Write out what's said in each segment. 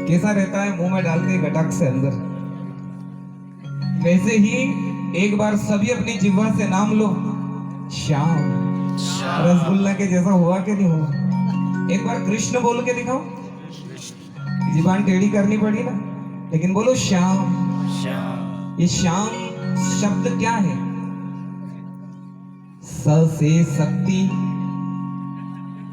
कैसा रहता है मुंह में डालते गटक से अंदर, वैसे ही एक बार सभी अपनी जिह्वा से नाम लो, श्याम। रसगुल्ला के जैसा हुआ कि नहीं हुआ? एक बार कृष्ण बोल के दिखाओ। जीवान टेढ़ी करनी पड़ी ना, लेकिन बोलो श्याम। ये श्याम शब्द क्या है? स से शक्ति।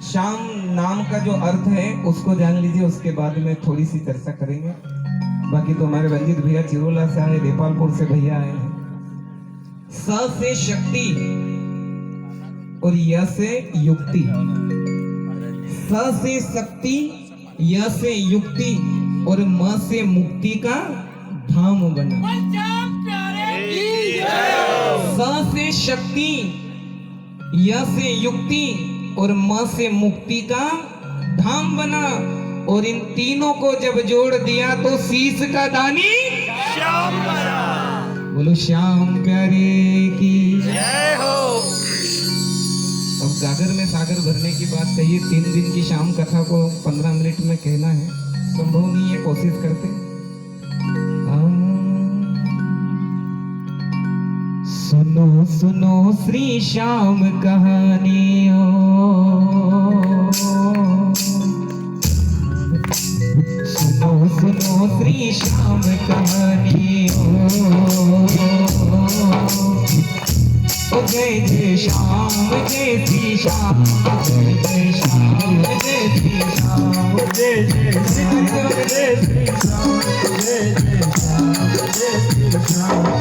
श्याम नाम का जो अर्थ है उसको जान लीजिए, उसके बाद में थोड़ी सी चर्चा करेंगे। बाकी तो हमारे रंजीत भैया चिरोला से आए, नेपालपुर से भैया आए हैं। स से शक्ति और य से युक्ति। स से शक्ति, य से युक्ति और म से मुक्ति का धाम बना। स से शक्ति, य से युक्ति और म से मुक्ति का धाम बना। और इन तीनों को जब जोड़ दिया तो शीश का दानी श्याम बना। बोलो श्याम प्यारे की जय हो। अब गागर में सागर भरने की बात कहिए। 3 दिन की शाम कथा को 15 मिनट में कहना है, संभव नहीं है, कोशिश करते। सुनो सुनो श्री श्याम कहानी सुनो सुनो श्री श्याम कहानी जय जय श्याम, जय श्री श्याम, जय जय श्याम, जय श्री श्याम, जय जय श्याम, जय श्री श्याम, जय जय श्याम, जय श्री श्याम,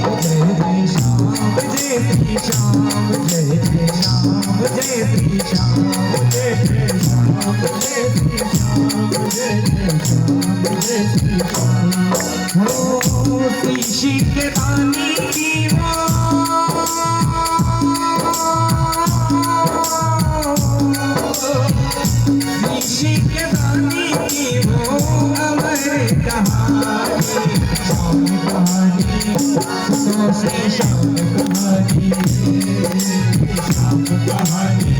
जय जय श्याम, जय श्री श्याम, जय जय श्याम, जय श्री श्याम, जय जय श्याम, जय श्री श्याम, जय जय श्याम, जय श्री श्याम। हो शीशी के दानी की शीशी के दानी की वो अमर कहानी। श्याम कहानी सुनो श्री श्याम कहानी, श्याम कहानी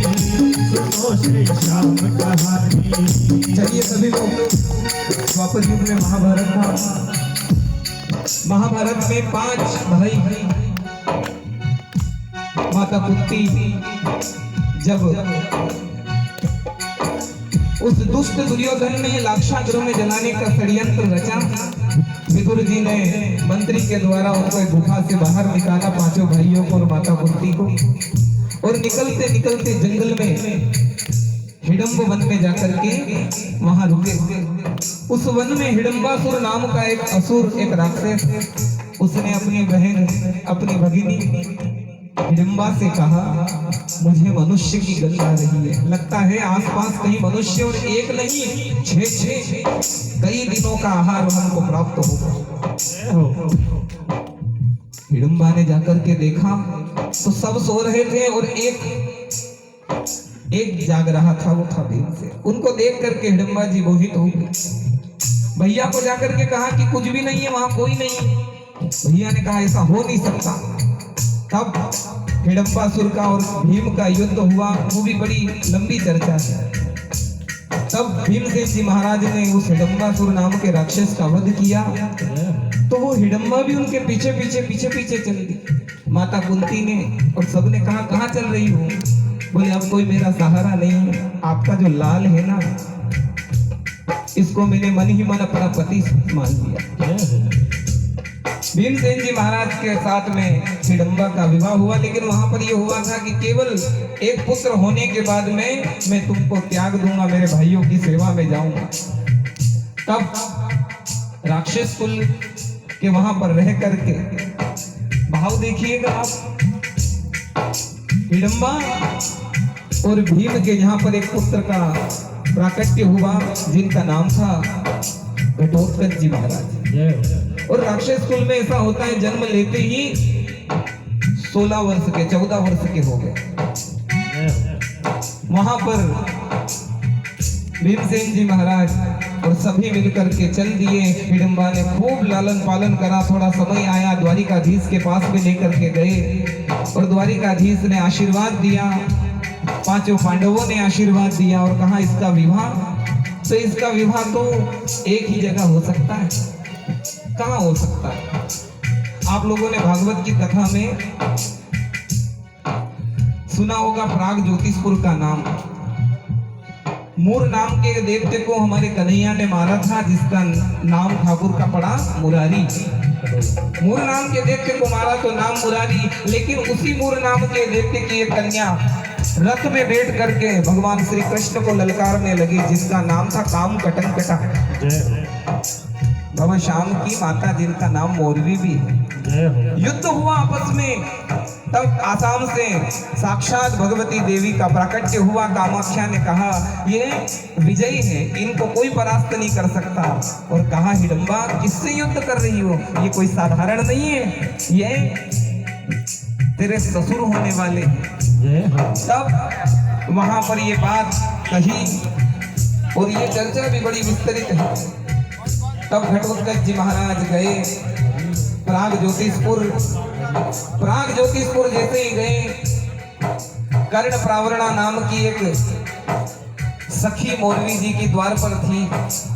सुनो श्री श्याम कहानी। चलिए सभी लोग, द्वापर युग में महाभारत था। महाभारत में 5 भाई, माता कुंती जब उस दुष्ट दुर्योधन ने लाक्षागृह में जलाने का षड्यंत्र रचा, विदुर जी ने मंत्री के द्वारा उनको एक गुफा से बाहर निकाला, 5 भाइयों को और माता कुंती को। और निकलते निकलते जंगल में हिडम्ब वन में जाकर के वहां रुके। उस वन में हिडम्बासुर नाम का एक असुर, एक राक्षस, उसने अपनी बहन, अपनी भगिनी हिडम्बा से कहा, मुझे मनुष्य की गंध आ रही है, लगता है आसपास कहीं मनुष्य और एक नहीं 6 कई दिनों का आहार हमको प्राप्त होगा। हिडम्बा ने जाकर के देखा तो सब सो रहे थे और एक जाग रहा था, वो था भीमसेन। उनको देख करके हिडम्बा जी मोहित हो गए। भैया को जाकर के कहा कि कुछ भी नहीं है, वहां कोई नहीं। भैया ने कहा ऐसा हो नहीं सकता। तब हिडम्बासुर का और भीम का युद्ध हुआ, वो भी बड़ी लंबी चर्चा है। तब भीमसेन जी महाराज ने उस हिडम्बासुर नाम के राक्षस का वध किया, तो वो हिडम्बा भी उनके पीछे पीछे चल दी। माता कुंती ने और सबने कहा, कहाँ चल रही हो? बोले अब कोई मेरा सहारा नहीं है, आपका जो लाल है ना, इसको मैंने मन ही मन अपना पति मान लिया। भीमसेन जी महाराज के साथ में हिडम्बा का विवाह हुआ, लेकिन वहां पर यह हुआ था कि केवल एक पुत्र होने के बाद में मैं तुमको त्याग दूंगा, मेरे भाइयों की सेवा में जाऊंगा। तब राक्षस कुल के वहां पर रह करके भाव देखिएगा आप, हिडम्बा और भीम के यहाँ पर एक पुत्र का प्राकट्य हुआ, जिनका नाम था घटोत्कच जी महाराज। और राक्षस कुल में ऐसा होता है, जन्म लेते ही 16 वर्ष के, 14 वर्ष के हो गए। वहां पर भीमसेन जी महाराज और सभी मिलकर के चल दिए। हिडम्बा ने खूब लालन पालन करा। थोड़ा समय आया, द्वारिकाधीश के पास में लेकर के गए और द्वारिकाधीश ने आशीर्वाद दिया, 5 पांडवों ने आशीर्वाद दिया और कहा इसका विवाह तो इसका विवाह तो एक ही जगह हो सकता है, कहाँ हो सकता है? आप लोगों ने भागवत की कथा में सुना होगा प्राग ज्योतिषपुर का नाम। मूर नाम के दैत्य को हमारे कन्हैया ने मारा था, जिसका नाम ठाकुर का पड़ा मुरारी। मूर नाम के दैत्य को मारा तो नाम मुरारी, लेकिन उसी मूर नाम के दैत्य की एक कन्या रथ में बैठ करके भगवान श्री कृष्ण को ललकारने लगी, जिसका नाम था काम कटंकटा। बाबा श्याम की माता जिनका नाम मोरवी भी है। युद्ध हुआ आपस में, तब आसाम से साक्षात भगवती देवी का प्राकट्य हुआ। कामाख्या ने कहा ये विजयी है, इनको कोई परास्त नहीं कर सकता। और कहा हिडम्बा किससे युद्ध कर रही हो, ये कोई साधारण नहीं है, ये तेरे ससुर होने वाले हैं। तब वहां पर ये बात कही और ये चर्चा भी बड़ी विस्तृत है। तब घटोत्कच जी महाराज गए प्राग ज्योतिषपुर। प्राग ज्योतिषपुर जैसे ही गए, कर्ण प्रावरणा नाम की एक सखी मौलवी जी की द्वार पर थी,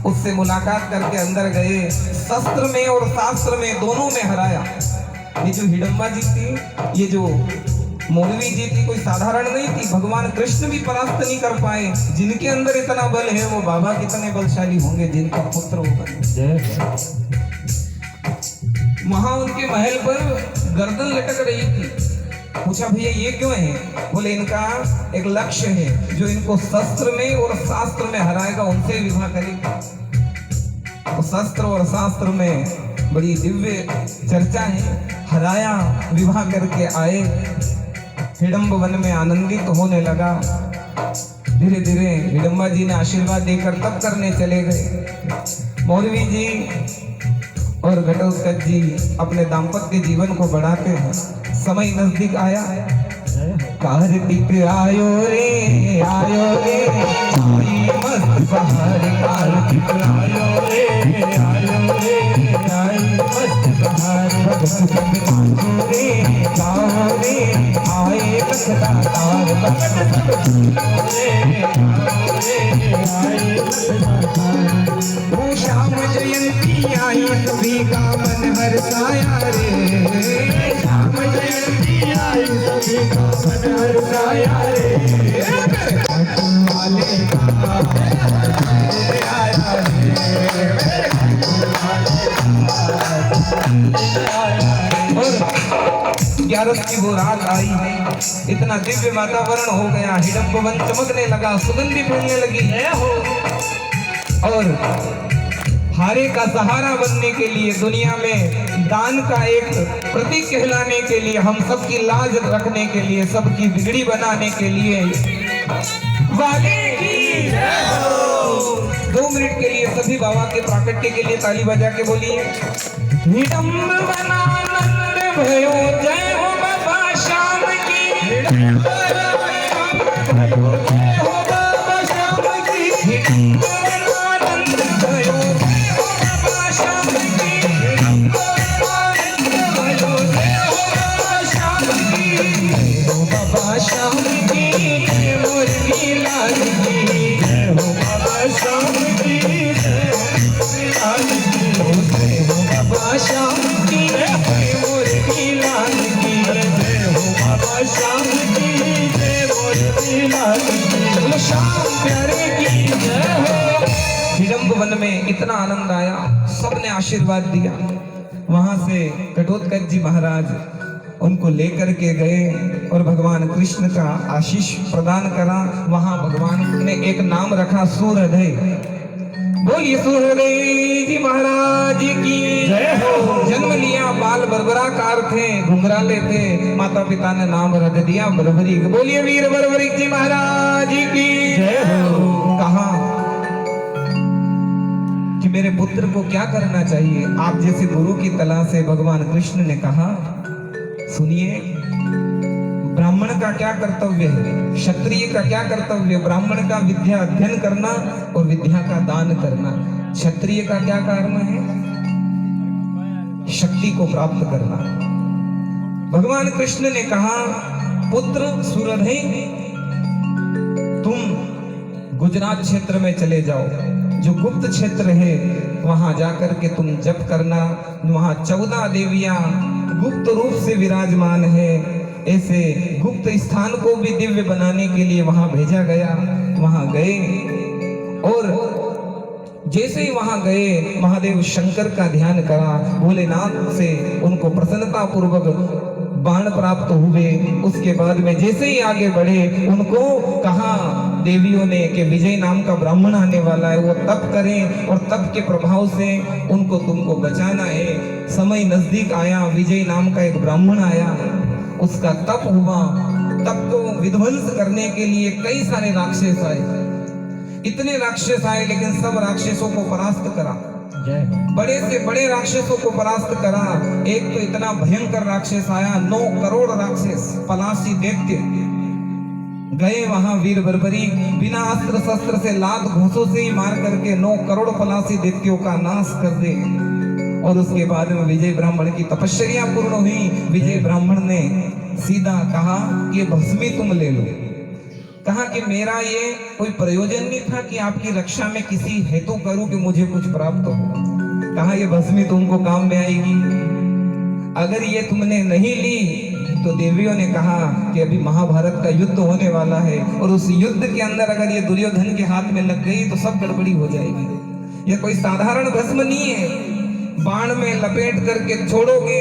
उससे मुलाकात करके अंदर गए। शस्त्र में और शास्त्र में दोनों में हराया। ये जो हिडम्बा जी थी, ये जो मौलवी जी थी, कोई साधारण नहीं थी। भगवान कृष्ण भी परास्त नहीं कर पाए। जिनके अंदर इतना बल है वो बाबा कितने बलशाली होंगे, जिनका पुत्र होगा। वहां उनके महल पर गर्दन लटक रही थी। पूछा भैया ये क्यों है? बोले इनका एक लक्ष्य है, जो इनको शस्त्र में और शास्त्र में हराएगा उनसे विवाह करेगा। तो शस्त्र और शास्त्र में बड़ी दिव्य चर्चा है। हराया, विवाह करके आए, हिडम्ब वन में आनंदित होने लगा। धीरे धीरे हिडम्बा जी ने आशीर्वाद देकर तप करने चले गए। मौलवी जी और घटोत्कच जी अपने दाम्पत्य जीवन को बढ़ाते हैं। समय नजदीक आया, कार्तिक आयो रे आयो रे, आई मस्त बहार। कार्तिक आयो रे आयो रे, आई मस्त बहार। रे गाओ रे आए लखदा तार। वो श्याम जयंती आई सभी का मन हर्षाया रे। श्याम जयंती आई सभी का मन हर्षाया रे। वाले का आया रे। ग्यारस की वो रात आई, इतना दिव्य वातावरण हो गया। हिडम्ब वन चमकने लगा, सुगंधी फैलने लगी और हारे का सहारा बनने के लिए, दुनिया में दान का एक प्रतीक कहलाने के लिए, हम सबकी लाज रखने के लिए, सबकी बिगड़ी बनाने के लिए, वाले की जय हो। 2 मिनट के लिए सभी बाबा के प्राकट्य के लिए ताली बजा के बोलिए। हिडम्ब वनानंद भयो, जय हो बाबा श्याम की। हिडम्ब भयो, जय हो बाबा श्याम की। हिडम्ब वनानंद भयो, जय हो बाबा श्याम की। हिडम्ब वनानंद भयो, जय हो बाबा श्याम की। जय हो बाबा श्याम की, जय मोरनी लाल की। जय हो बाबा श्याम की, जय मोरनी लाल की। जय हो बाबा श्याम की, जय मोरनी लाल की। जय हो बाबा श्याम की, जय मोरनी लाल की। श्याम प्यारे की जय हो। हिडम्ब वन में इतना आनंद आया, सबने आशीर्वाद दिया। वहां से घटोत्कच जी महाराज उनको लेकर के गए और भगवान कृष्ण का आशीष प्रदान करा। वहां भगवान ने एक नाम रखा सूर्योदय। बोलिए सूर्योदय जी महाराज की जय हो। जन्म लिया, बाल बरबराकार थे, घुंघराले थे, माता पिता ने नाम रख दिया बरबरीक। बोलिए वीर बरबरीक जी महाराज की जय हो। कहा कि मेरे पुत्र को क्या करना चाहिए, आप जैसे गुरु की तलाश है। भगवान कृष्ण ने कहा सुनिए, ब्राह्मण का क्या कर्तव्य है, क्षत्रिय का क्या कर्तव्य। ब्राह्मण का विद्या अध्ययन करना और विद्या का दान करना। क्षत्रिय का क्या कर्म है, शक्ति को प्राप्त करना। भगवान कृष्ण ने कहा पुत्र सूर्योदय, तुम गुजरात क्षेत्र में चले जाओ। जो गुप्त क्षेत्र है वहां जाकर के तुम जप करना। वहां 14 देवियां गुप्त रूप से विराजमान है। ऐसे गुप्त स्थान को भी दिव्य बनाने के लिए वहां भेजा गया। वहां गए और जैसे ही वहां गए महादेव शंकर का ध्यान करा, भोलेनाथ से उनको प्रसन्नता पूर्वक बाण प्राप्त हुए। उसके बाद में जैसे ही आगे बढ़े उनको कहा देवियों ने कि विजय नाम का ब्राह्मण आने वाला है, वो तप करें और तप के प्रभाव से उनको तुमको बचाना है। समय नजदीक आया, विजय नाम का एक ब्राह्मण आया, उसका तप हुआ। तप को विध्वंस करने के लिए कई सारे राक्षस आए। इतने राक्षस आए लेकिन सब राक्षसों को परास्त करा। बड़े से बड़े राक्षसों को परास्त करा। एक तो इतना भयंकर राक्षस आया, 9 करोड़ राक्षस पलासी दैत्य गए वहां। वीर बर्बरी बिना अस्त्र शस्त्र से लात घूंसों से ही मार करके 9 करोड़ पलासी दैत्यों का नाश कर दे। और उसके बाद में विजय ब्राह्मण की तपस्या पूर्ण हुई। विजय ब्राह्मण ने सीधा कहा ये भस्मी तुम ले लो। कहा कि मेरा ये कोई प्रयोजन नहीं था कि आपकी रक्षा में किसी हेतु करूं कि मुझे कुछ प्राप्त हो। कहा ये भस्मी तुमको काम में आएगी। अगर ये तुमने नहीं ली तो देवियों ने कहा कि अभी महाभारत का युद्ध होने वाला है और उस युद्ध के अंदर अगर ये दुर्योधन के हाथ में लग गई तो सब गड़बड़ी हो जाएगी। ये कोई साधारण भस्म नहीं है। बाण में लपेट करके छोड़ोगे,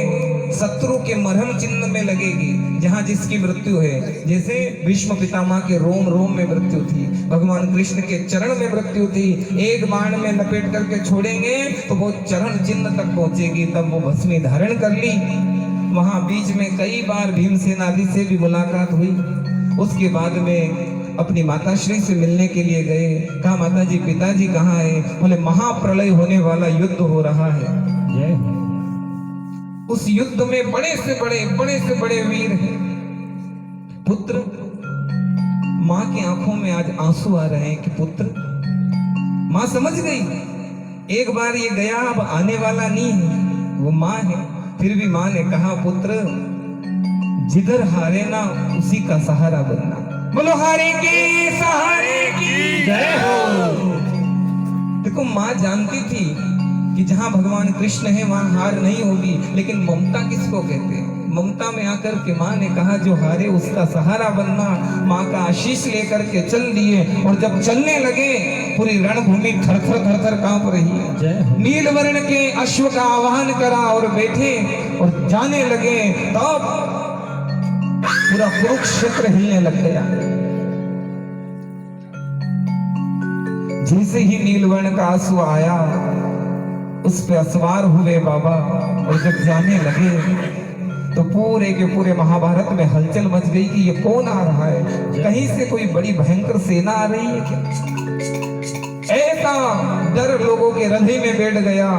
शत्रु के मरहम चिन्ह में लगेगी, जहां जिसकी मृत्यु है। जैसे भीष्म पितामह के रोम रोम में मृत्यु थी, भगवान कृष्ण के चरण में मृत्यु थी। एक बाण में लपेट करके छोड़ेंगे तो वो चरण चिन्ह तक पहुंचेगी। तब वो भस्मी धारण कर ली। वहां बीच में कई बार भीमसेन आदि से भी मुलाकात हुई। उसके बाद में अपनी माताश्री से मिलने के लिए गए। कहा माताजी पिताजी कहाँ है? बोले महाप्रलय होने वाला युद्ध हो रहा है। उस युद्ध में बड़े से बड़े वीर हैं। पुत्र, माँ की आंखों में आज आंसू आ रहे हैं कि पुत्र, माँ समझ गई एक बार ये गया अब आने वाला नहीं है, वो माँ है। फिर भी माँ ने कहा पुत्र जिधर हारे ना उसी का सहारा बनना। बोलो हारे के सहारे की जय हो। देखो माँ जानती थी कि जहां भगवान कृष्ण है वहां हार नहीं होगी, लेकिन ममता किसको कहते हैं? ममता में आकर के माँ ने कहा जो हारे उसका सहारा बनना। माँ का आशीष लेकर के चल दिए और जब चलने लगे पूरी रणभूमि थर-थर कांप रही है। नील वर्ण के अश्व का आवाहन करा और बैठे और जाने लगे। तब पूरा कुरुक्षेत्र हिलने लग गया। जैसे ही नीलवर्ण का आंसू आया उस पे सवार हुए बाबा और जब जाने लगे तो पूरे के पूरे महाभारत में हलचल मच गई कि ये कौन आ रहा है? कहीं से कोई बड़ी भयंकर सेना आ रही है क्या? ऐसा डर लोगों के हृदय में बैठ गया।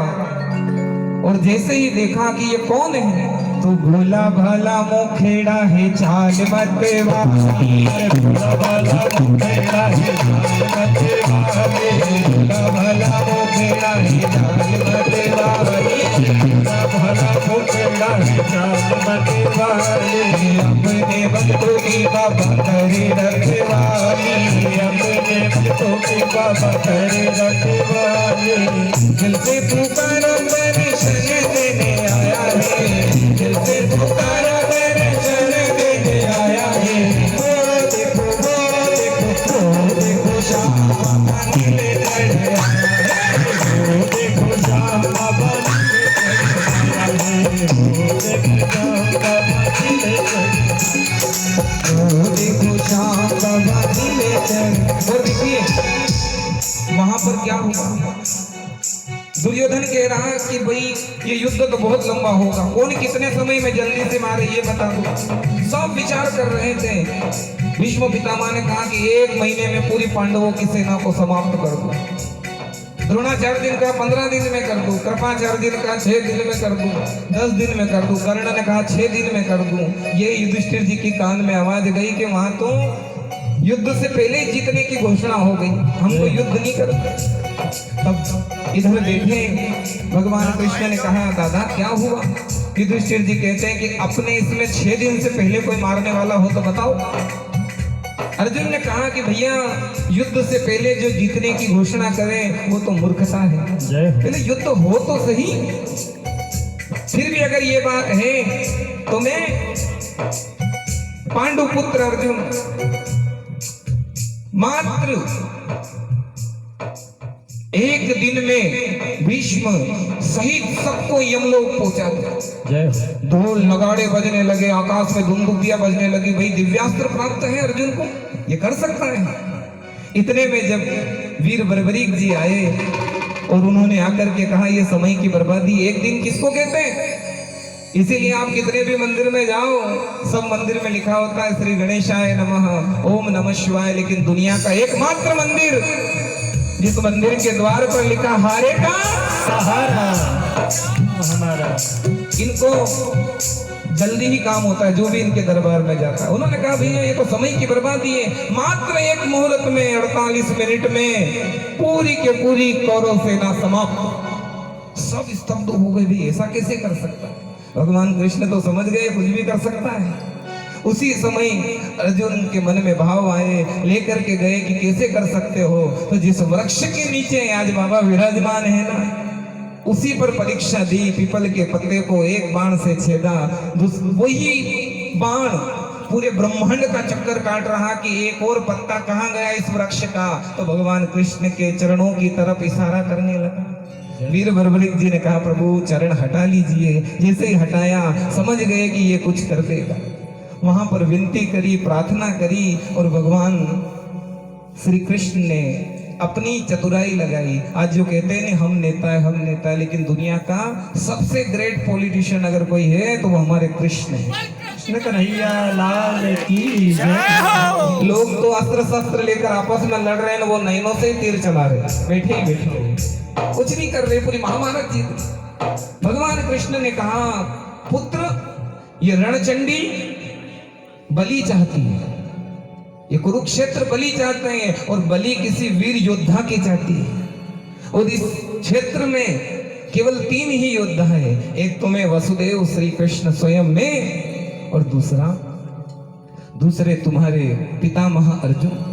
और जैसे ही देखा कि ये कौन है तो भोला भाला मोखेड़ा है चाल मत वाली। भोला भाला मोखेड़ा है चाल मत वाली। भोला भाला मोखेड़ा है चाल मत वाली। भोला भाला मोखेड़ा है चाल मत वाली। अपने भक्तों की बाबा करे रखवाली। अपने भक्तों की बाबा करे रखवाली। दिल से पुकारा दर्शन देने आया है। दिल से पुकारा दर्शन देने आया है। वो देखो श्याम बाबा नीले चढ़ आया है। वो देखो श्याम बाबा नीले चढ़ आया है। वो देखो श्याम बाबा नीले चढ़। वो देखो श्याम बाबा नीले चढ़। और देखिए वहां पर क्या हुआ? दुर्योधन कह रहा है कि भाई ये युद्ध तो बहुत लंबा होगा, कौन कितने समय में जल्दी से मारे ये बता दो। सब विचार कर रहे थे। भीष्म पितामह ने कहा कि 1 महीने में पूरी पांडवों की सेना को समाप्त कर दो। द्रोणाचार्य दिन का 15 दिन में कर दूं, कृपाचार्य दिन का 6 दिन में कर दूं, 10 दिन में कर दूं। कर्ण ने कहा 6 दिन में कर दूं। ये युधिष्ठिर जी की कान में आवाज गई कि वहां तो युद्ध से पहले ही जीतने की घोषणा हो गई, हमको युद्ध नहीं करना। तब इधर बैठे भगवान कृष्ण ने कहा दादा क्या हुआ? युधिष्ठिर जी कहते हैं कि अपने इसमें 6 दिन से पहले कोई मारने वाला हो तो बताओ। अर्जुन ने कहा कि भैया युद्ध से पहले जो जीतने की घोषणा करें वो तो मूर्खता है। पहले युद्ध हो तो सही। फिर भी अगर ये बात है तो मैं पांडु पुत्र अर्जुन मात्र एक दिन में भीष्म सहित सबको यमलोक पहुंचा दिया। ढोल नगाड़े बजने लगे, आकाश में धुंधुकियां बजने लगी। भाई दिव्यास्त्र प्राप्त है अर्जुन को, ये कर सकता है। इतने में जब वीर बर्बरीक जी आए और उन्होंने आकर के कहा ये समय की बर्बादी, एक दिन किसको कहते हैं? इसीलिए आप कितने भी मंदिर में जाओ, सब मंदिर में लिखा होता है श्री गणेशाय नमः, ओम नमः शिवाय, लेकिन दुनिया का एकमात्र मंदिर जिस मंदिर के द्वार पर लिखा हारे का सहारा हमारा, इनको जल्दी ही काम होता है जो भी इनके दरबार में जाता है। उन्होंने कहा भैया ये तो समय की बर्बादी है। मात्र एक मुहूर्त में 48 मिनट में पूरी के पूरी कौरव सेना समाप्त, सब स्तब्ध हो गए। भी ऐसा कैसे कर सकता है? भगवान कृष्ण तो समझ गए कुछ भी कर सकता है। उसी समय अर्जुन के मन में भाव आए, लेकर के गए कि कैसे कर सकते हो? तो जिस वृक्ष के नीचे आज बाबा विराजमान है ना, उसी पर परीक्षा दी। पीपल के पत्ते को एक बाण से छेदा, वही बाण पूरे ब्रह्मांड का चक्कर काट रहा कि एक और पत्ता कहाँ गया इस वृक्ष का। तो भगवान कृष्ण के चरणों की तरफ इशारा करने लगा। वीर बर्बरीक जी ने कहा प्रभु चरण हटा लीजिए। जैसे ही हटाया समझ गए कि ये कुछ कर देगा। वहां पर विनती करी, प्रार्थना करी और भगवान श्री कृष्ण ने अपनी चतुराई लगाई। आज जो कहते हैं हम नेता है, लेकिन दुनिया का सबसे ग्रेट पॉलिटिशियन अगर कोई है तो वो हमारे कृष्ण है। कृष्ण कन्हैया लाल की जय। लोग तो अस्त्र शस्त्र लेकर आपस में लड़ रहे हैं, वो नैनों से तीर चला रहे, बैठे ही बैठे कुछ नहीं कर रहे, पूरी महाभारत जीत। भगवान कृष्ण ने कहा पुत्र ये रणचंडी बलि चाहती है, ये कुरुक्षेत्र बलि चाहते हैं और बलि किसी वीर योद्धा की चाहती है। और इस क्षेत्र में केवल 3 ही योद्धा है, एक तो मैं वसुदेव श्री कृष्ण स्वयं में और दूसरे तुम्हारे पितामह अर्जुन।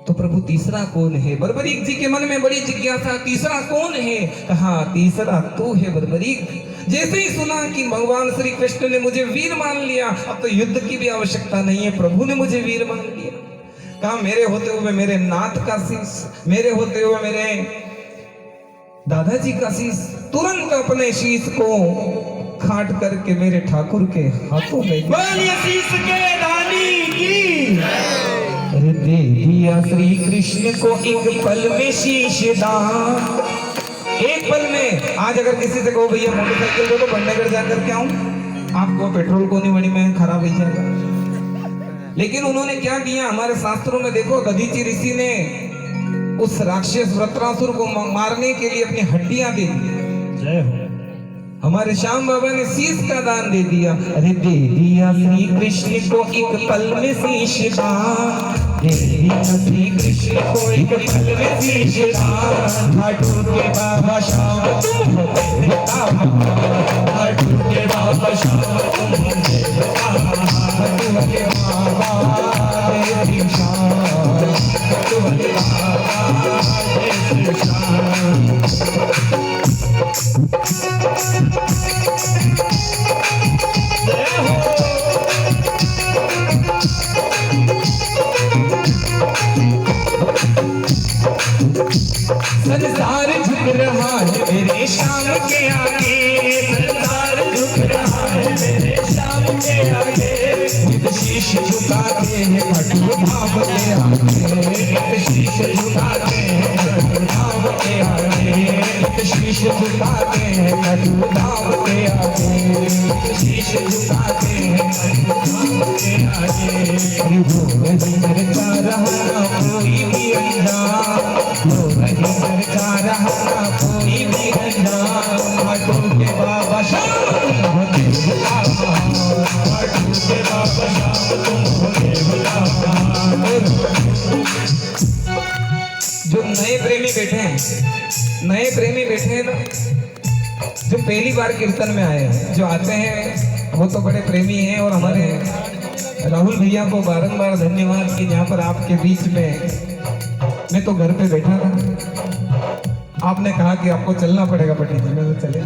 तो प्रभु तीसरा कौन है? बर्बरीक जी के मन में बड़ी जिज्ञासा, तीसरा कौन है? कहा तीसरा तू है बर्बरीक। जैसे ही सुना कि भगवान श्री कृष्ण ने मुझे वीर मान लिया, अब तो युद्ध की भी आवश्यकता नहीं है, प्रभु ने मुझे वीर मान लिया। कहा मेरे होते हुए मेरे नाथ का शीश, मेरे होते हुए मेरे दादाजी का शीश, तुरंत अपने शीश को खाट करके मेरे ठाकुर के हाथों में शीश के रानी की अरे दे दिया श्री कृष्ण को एक पल में शीश दान। एक पल में आज अगर किसी से कहो भैया मोटरसाइकिल दो तो बंडनगर जाकर के आऊं, आपको पेट्रोल को नहीं बड़ी में खराब हो जाएगा। लेकिन उन्होंने क्या किया? हमारे शास्त्रों में देखो, दधीचि ऋषि ने उस राक्षस वृत्रासुर को मारने के लिए अपनी हड्डियां दे दी। जय हो। हमारे श्याम बाबा ने शीश का दान दे दिया। अरे दे दिया श्री कृष्ण को एक पल में शीश दान, दे दिया श्री कृष्ण को एक पल में शीश दान। ठाकुर के बाबा श्याम तुम हो देवता, ठाकुर के बाबा श्याम तुम हो देवता, ठाकुर के बाबा देव श्याम, ठाकुर के बाबा देव श्याम। संसार झुक रहा है मेरे श्याम के आगे, संसार झुक रहा है मेरे श्याम के आगे। शीश झुकाते हैं कटु भाव के आगे, शीश झुकाते हैं कटु भाव के आगे, शीश झुकाते हैं कटु भाव के आगे, शीश झुकाते हैं कटु भाव के आगे। वो नहीं करता रहा कोई भी अंधा, वो नहीं करता रहा कोई भी अंधा। ठाकुर के बाबा श्याम तुम हो देवता, ठाकुर के बाबा श्याम तुम हो देवता। जो नए प्रेमी बैठे हैं, नए प्रेमी बैठे हैं ना, जो पहली बार कीर्तन में आए हैं, जो आते हैं वो तो बड़े प्रेमी हैं और हमारे राहुल भैया को बारंबार धन्यवाद कि यहाँ पर आपके बीच में मैं तो घर पे बैठा था, आपने कहा कि आपको चलना पड़ेगा पटी जी में, तो चले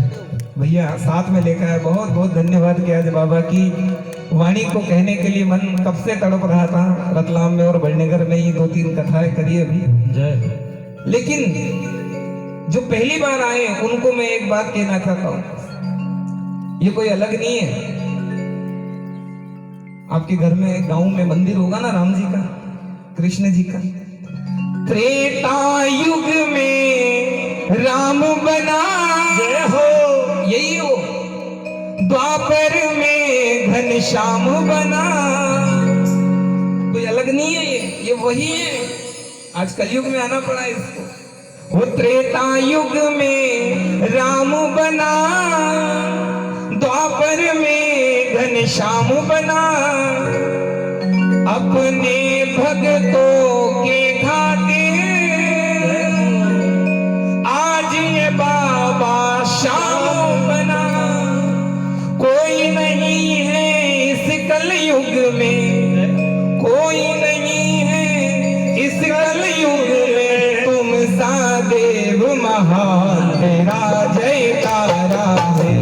भैया साथ में लेकर आए। बहुत बहुत धन्यवाद कि आज बाबा की वाणी को कहने के लिए मन कब से तड़प रहा था। रतलाम में और बड़नगर में ही 2-3 कथाएं करी अभी जय, लेकिन जो पहली बार आए उनको मैं एक बात कहना चाहता हूँ, ये कोई अलग नहीं है। आपके घर में गांव में मंदिर होगा ना राम जी का, कृष्ण जी का। त्रेता युग में राम बना जय हो, यही हो। द्वापर में घनश्याम बना, कोई अलग नहीं है, ये वही है। आज कलयुग में आना पड़ा इसको। वो त्रेता युग में राम बना, द्वापर में घनश्याम बना, अपने भक्तों के खाते आज ये बाबा श्याम बना। कोई नहीं है इस कलयुग में, कोई नहीं है इस कलयुग में, तुम सा देव महान तेरा जयकारा है।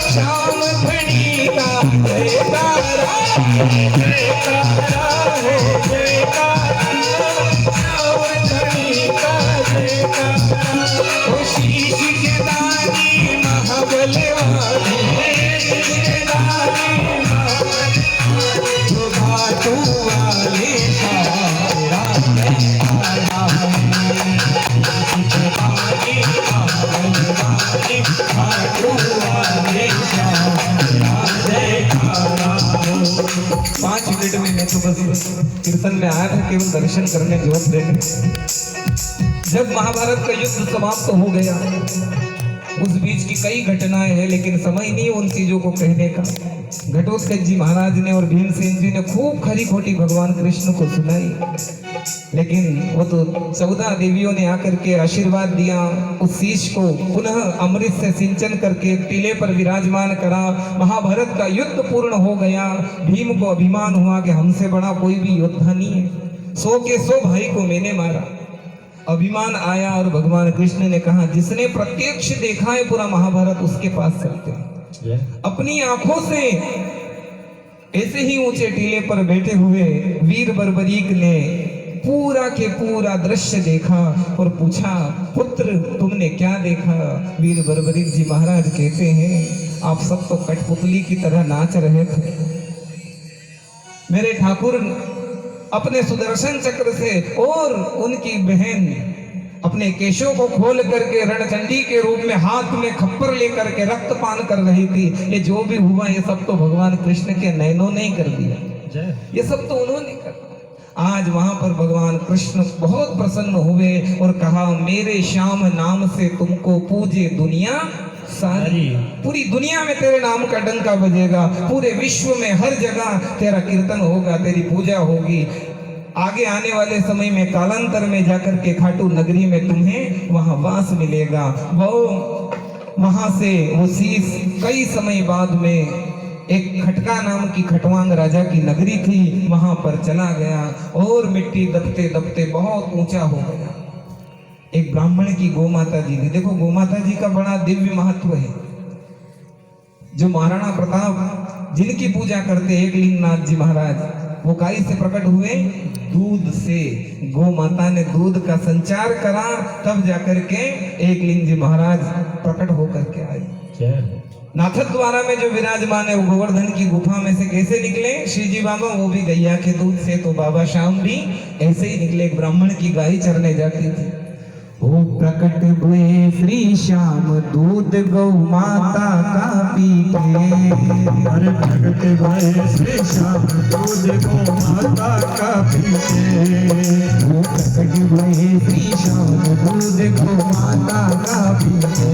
श्याम धनी का जयकारा है, जयकारा है, जयकारा श्याम धनी का जयकारा। ओ शीश के दानी महाबलवानी, शीश के दानी महाबलवानी, जो घाटू वाले तेरा जयकारा है। शीश के दानी महाबलवानी, घाटू वाले तेरा जयकारा हो। 5 मिनट में मैं तो बस कीर्तन में आया था केवल दर्शन करने, जोत देने। जब महाभारत का युद्ध समाप्त हो गया, उस बीच की कई घटनाएं हैं, लेकिन समय नहीं उन चीजों को कहने का। घटोत्कच जी महाराज ने और भीमसेन जी ने खूब खरी खोटी भगवान कृष्ण को सुनाई, लेकिन वो तो 14 देवियों ने आकर के आशीर्वाद दिया। उस शीश को पुनः अमृत से सिंचन करके टीले पर विराजमान करा। महाभारत का युद्ध पूर्ण हो गया। भीम को अभिमान हुआ कि हमसे बड़ा कोई भी योद्धा नहीं है, 100 के 100 भाई को मैंने मारा। अभिमान आया और भगवान कृष्ण ने कहा, जिसने प्रत्यक्ष देखा है पूरा महाभारत उसके पास चलते हैं। अपनी आंखों से ऐसे ही ऊंचे टीले पर बैठे हुए वीर बर्बरीक ने पूरा के पूरा दृश्य देखा और पूछा, पुत्र तुमने क्या देखा? वीर बर्बरीक जी महाराज कहते हैं, आप सब तो कठपुतली की तरह नाच रहे थे। मेरे ठाकुर अपने सुदर्शन चक्र से और उनकी बहन अपने केशों को खोल करके रणचंडी के रूप में हाथ में खप्पर लेकर के रक्तपान कर रही थी। ये जो भी हुआ ये सब तो भगवान कृष्ण के नैनों ने ही कर दिया, ये सब तो उन्होंने कर। आज वहां पर भगवान कृष्ण बहुत प्रसन्न हुए और कहा, मेरे श्याम नाम से तुमको पूजे दुनिया सारी। पूरी दुनिया में तेरे नाम का डंका बजेगा, पूरे विश्व में हर जगह तेरा कीर्तन होगा, तेरी पूजा होगी। आगे आने वाले समय में कालांतर में जाकर के खाटू नगरी में तुम्हें वहां वास मिलेगा। वो वहां से वो शीश कई समय बाद में एक खटका नाम की खटवांग राजा की नगरी थी, वहां पर चला गया और मिट्टी दबते दबते बहुत ऊंचा हो गया। एक ब्राह्मण की गौ माता जी थी। देखो गौ माता जी का बड़ा दिव्य महत्व है। जो महाराणा प्रताप जिनकी पूजा करते एकलिंगनाथ जी महाराज, वो काई से प्रकट हुए? दूध से। गौ माता ने दूध का संचार करा, तब जाकर के एकलिंग जी महाराज प्रकट होकर के आए। नाथद्वारा में जो विराजमान है वो गोवर्धन की गुफा में से कैसे निकले? श्री जी बाबा वो भी गैया के दूध से, तो बाबा श्याम भी ऐसे ही निकले। एक ब्राह्मण की गाय चरने जाती थी, वो प्रकट हुए श्री श्याम दूध गौ माता का पीते। अरे प्रकट हुए श्री श्याम दूध गौ माता का पीते। वो प्रकट भये श्री श्याम दूध को माता का पीते,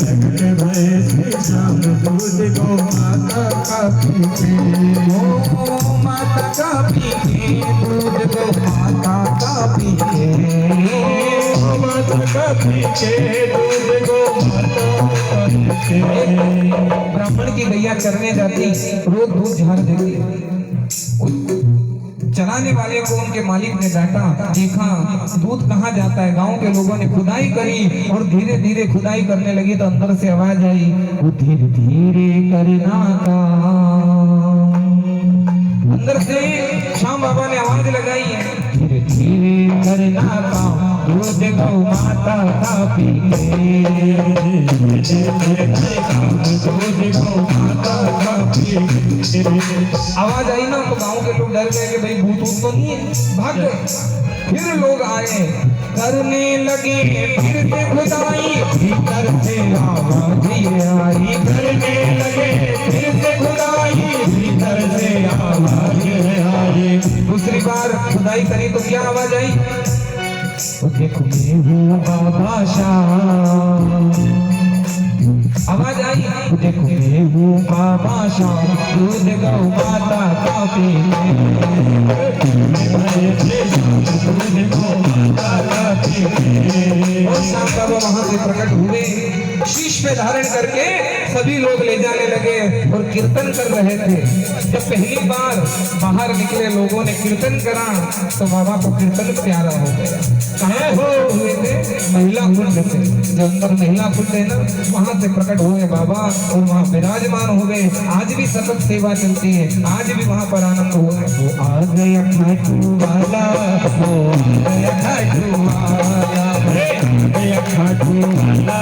प्रकट भये श्री श्याम दूध को माता का पीते, ओ माता का पीते दूध को माता का पीते, माता का पीते दूध को माता का पीते। ब्राह्मण की गैया चरने जाती, रोज दूध झाड़ देती। चराने वाले को उनके मालिक ने डांटा, देखा दूध कहाँ जाता है। गांव के लोगों ने खुदाई करी और धीरे धीरे खुदाई करने लगी तो अंदर से आवाज आई, धीरे धीरे करना का। अंदर से श्याम बाबा ने आवाज लगाई है, धीरे धीरे करना का, दूध गौ माता का पीते, दूध गौ माता का पीते। आवाज आई ना तो गांव के लोग डर गए कि भाई भूत ऊत तो नहीं है, भाग गए। फिर लोग आए, करने लगे फिर से खुदाई, भीतर से आवाज आई, करने लगे फिर से खुदाई, भीतर से आवाज आई। दूसरी बार खुदाई करी तो क्या आवाज आई, देखो मैं हूँ बाबा शाह। आवाज आई, देखो मैं हूँ बाबा शाह, दूध गौ माता का पीते, दूध गौ माता का पीते। और श्याम बाबा वहां से प्रकट हुए, शीश पे धारण करके सभी लोग ले जाने लगे और कीर्तन कर रहे थे। जब पहली बार बाहर निकले लोगों ने कीर्तन करा तो बाबा को कीर्तन प्यारा हो गया। कहाँ हो हुए थे, महिला कुंड से, जो अंदर महिला कुंड है ना वहां से प्रकट हुए बाबा और वहाँ विराजमान हो गए। आज भी सतत सेवा चलती है, आज भी वहाँ पर आनंद हुआ है। वो आ गया खाटू वाला, वो आ गया खाटू वाला, गया खाटू वाला,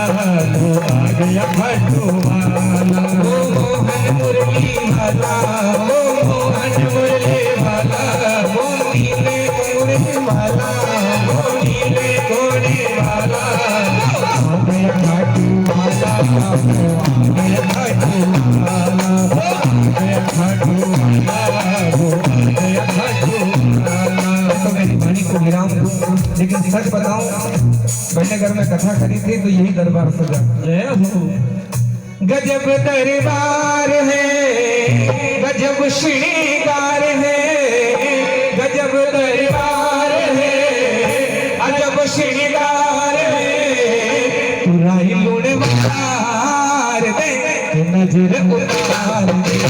वो आ गया खाटू वाला, ओ मोहन मुरली वाला, ओ मोहन मुरली वाला, ओ नीले कोड़े वाला, ओ नीले कोड़े वाला, आ गया खाटू वाला, वो आ गया खाटू वाला, आ गया खाटू वाला, वो आ गया खाटू वाला। तो मेरी वाणी को विराम दूं, लेकिन सच बताऊं, मैंने घर में कथा करी थी तो यही दरबार सजा। जय हो। गजब दरबार है, गजब श्रृंगार है, गजब दरबार है, अजब श्रृंगार है। तुराई लूणवार दे, नजर उतार दे।